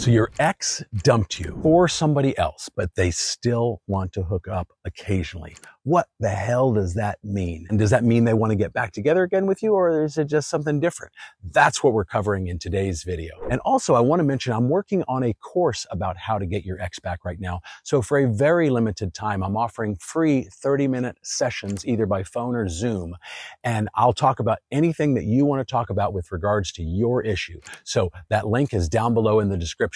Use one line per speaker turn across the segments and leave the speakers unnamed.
So your ex dumped you for somebody else, but they still want to hook up occasionally. What the hell does that mean? And does that mean they want to get back together again with you, or is it just something different? That's what we're covering in today's video. And also, I want to mention I'm working on a course about how to get your ex back right now. So for a very limited time, I'm offering free 30-minute sessions, either by phone or Zoom. And I'll talk about anything that you want to talk about with regards to your issue. So that link is down below in the description.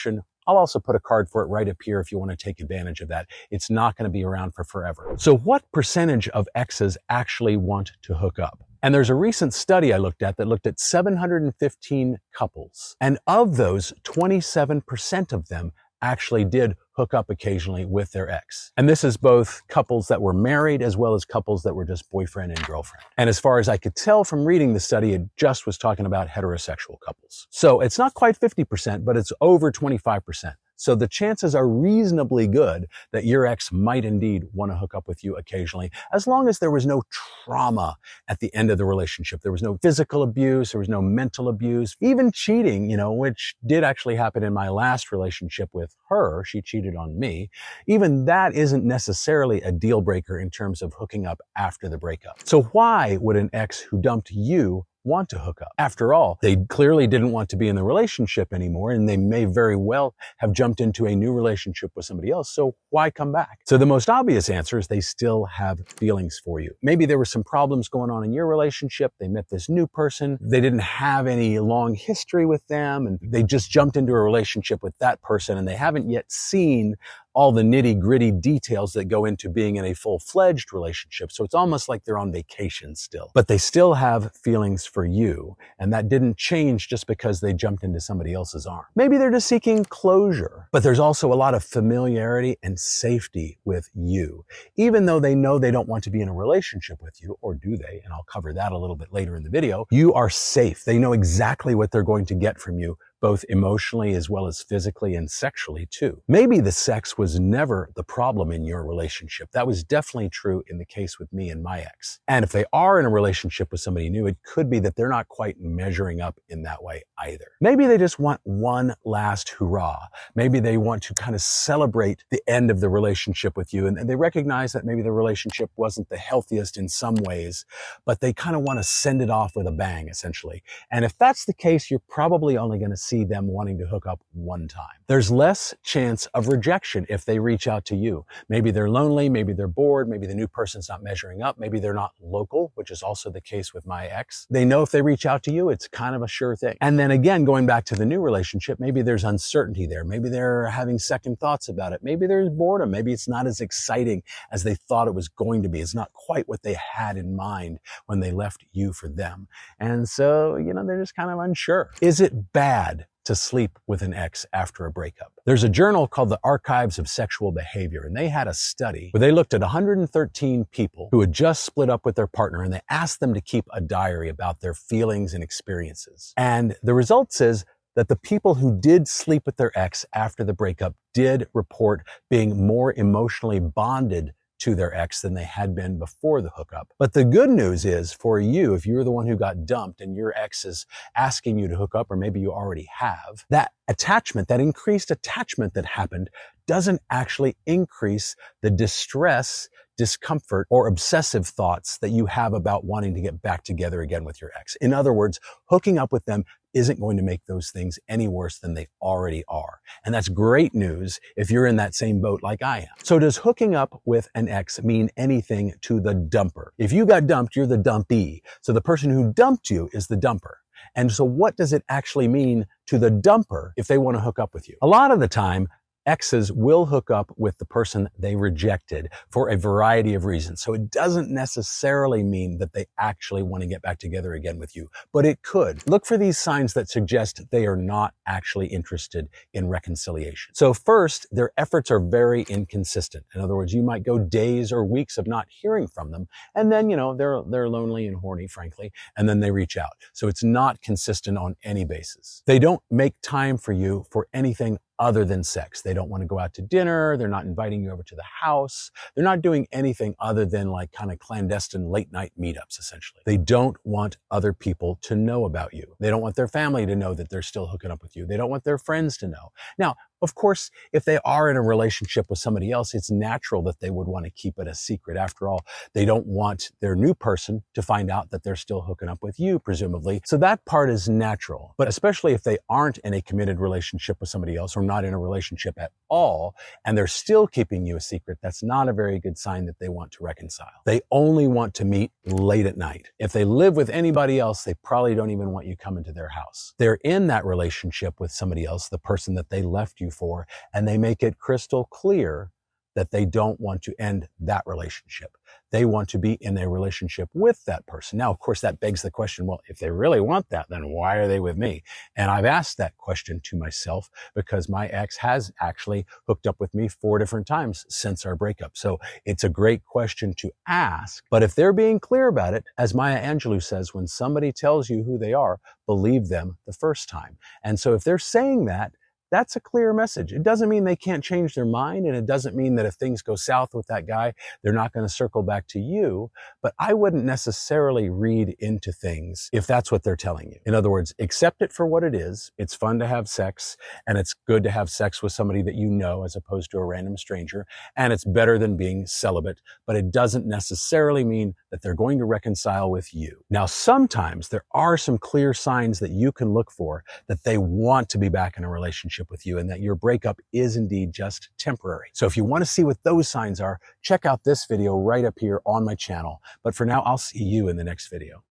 I'll also put a card for it right up here if you want to take advantage of that. It's not going to be around for forever. So what percentage of exes actually want to hook up? And there's a recent study I looked at that looked at 715 couples. And of those, 27% of them actually did hook up occasionally with their ex. And this is both couples that were married as well as couples that were just boyfriend and girlfriend. And as far as I could tell from reading the study, it just was talking about heterosexual couples. So it's not quite 50%, but it's over 25%. So the chances are reasonably good that your ex might indeed want to hook up with you occasionally, as long as there was no trauma at the end of the relationship. There was no physical abuse, there was no mental abuse, even cheating, which did actually happen in my last relationship with her. She cheated on me. Even that isn't necessarily a deal breaker in terms of hooking up after the breakup. So why would an ex who dumped you want to hook up? After all, they clearly didn't want to be in the relationship anymore, and they may very well have jumped into a new relationship with somebody else. So why come back? So the most obvious answer is they still have feelings for you. Maybe there were some problems going on in your relationship. They met this new person. They didn't have any long history with them, and they just jumped into a relationship with that person, and they haven't yet seen all the nitty-gritty details that go into being in a full-fledged relationship. So it's almost like they're on vacation still. But they still have feelings for you, and that didn't change just because they jumped into somebody else's arm. Maybe they're just seeking closure, but there's also a lot of familiarity and safety with you. Even though they know they don't want to be in a relationship with you, or do they? And I'll cover that a little bit later in the video. You are safe. They know exactly what they're going to get from you, both emotionally as well as physically and sexually too. Maybe the sex was never the problem in your relationship. That was definitely true in the case with me and my ex. And if they are in a relationship with somebody new, it could be that they're not quite measuring up in that way either. Maybe they just want one last hurrah. Maybe they want to kind of celebrate the end of the relationship with you, and they recognize that maybe the relationship wasn't the healthiest in some ways, but they kind of want to send it off with a bang, essentially. And if that's the case, you're probably only going to see them wanting to hook up one time. There's less chance of rejection if they reach out to you. Maybe they're lonely, maybe they're bored, maybe the new person's not measuring up, maybe they're not local, which is also the case with my ex. They know if they reach out to you, it's kind of a sure thing. And then again, going back to the new relationship, maybe there's uncertainty there. Maybe they're having second thoughts about it. Maybe there's boredom. Maybe it's not as exciting as they thought it was going to be. It's not quite what they had in mind when they left you for them. And so, they're just kind of unsure. Is it bad to sleep with an ex after a breakup? There's a journal called the Archives of Sexual Behavior, and they had a study where they looked at 113 people who had just split up with their partner, and they asked them to keep a diary about their feelings and experiences. And the result is that the people who did sleep with their ex after the breakup did report being more emotionally bonded to their ex than they had been before the hookup. But the good news is for you, if you're the one who got dumped and your ex is asking you to hook up, or maybe you already have, that attachment, that increased attachment that happened doesn't actually increase the distress, discomfort, or obsessive thoughts that you have about wanting to get back together again with your ex. In other words, hooking up with them isn't going to make those things any worse than they already are. And that's great news if you're in that same boat like I am. So does hooking up with an ex mean anything to the dumper? If you got dumped, you're the dumpee. So the person who dumped you is the dumper. And so what does it actually mean to the dumper if they want to hook up with you? A lot of the time, exes will hook up with the person they rejected for a variety of reasons. So it doesn't necessarily mean that they actually want to get back together again with you, but it could. Look for these signs that suggest they are not actually interested in reconciliation. So first, their efforts are very inconsistent. In other words, you might go days or weeks of not hearing from them, and then, they're lonely and horny, frankly, and then they reach out. So it's not consistent on any basis. They don't make time for you for anything other than sex. They don't want to go out to dinner. They're not inviting you over to the house. They're not doing anything other than like kind of clandestine late night meetups, essentially. They don't want other people to know about you. They don't want their family to know that they're still hooking up with you. They don't want their friends to know. Now, of course, if they are in a relationship with somebody else, it's natural that they would want to keep it a secret. After all, they don't want their new person to find out that they're still hooking up with you, presumably. So that part is natural. But especially if they aren't in a committed relationship with somebody else or not in a relationship at all, and they're still keeping you a secret, that's not a very good sign that they want to reconcile. They only want to meet late at night. If they live with anybody else, they probably don't even want you coming to their house. They're in that relationship with somebody else, the person that they left you for, and they make it crystal clear that they don't want to end that relationship. They want to be in a relationship with that person. Now, of course, that begs the question, well, if they really want that, then why are they with me? And I've asked that question to myself because my ex has actually hooked up with me 4 different times since our breakup. So it's a great question to ask. But if they're being clear about it, as Maya Angelou says, when somebody tells you who they are, believe them the first time. And so if they're saying that, that's a clear message. It doesn't mean they can't change their mind, and it doesn't mean that if things go south with that guy, they're not going to circle back to you. But I wouldn't necessarily read into things if that's what they're telling you. In other words, accept it for what it is. It's fun to have sex, and it's good to have sex with somebody that you know as opposed to a random stranger, and it's better than being celibate, but it doesn't necessarily mean that they're going to reconcile with you. Now, sometimes there are some clear signs that you can look for that they want to be back in a relationship with you and that your breakup is indeed just temporary. So if you want to see what those signs are, check out this video right up here on my channel. But for now, I'll see you in the next video.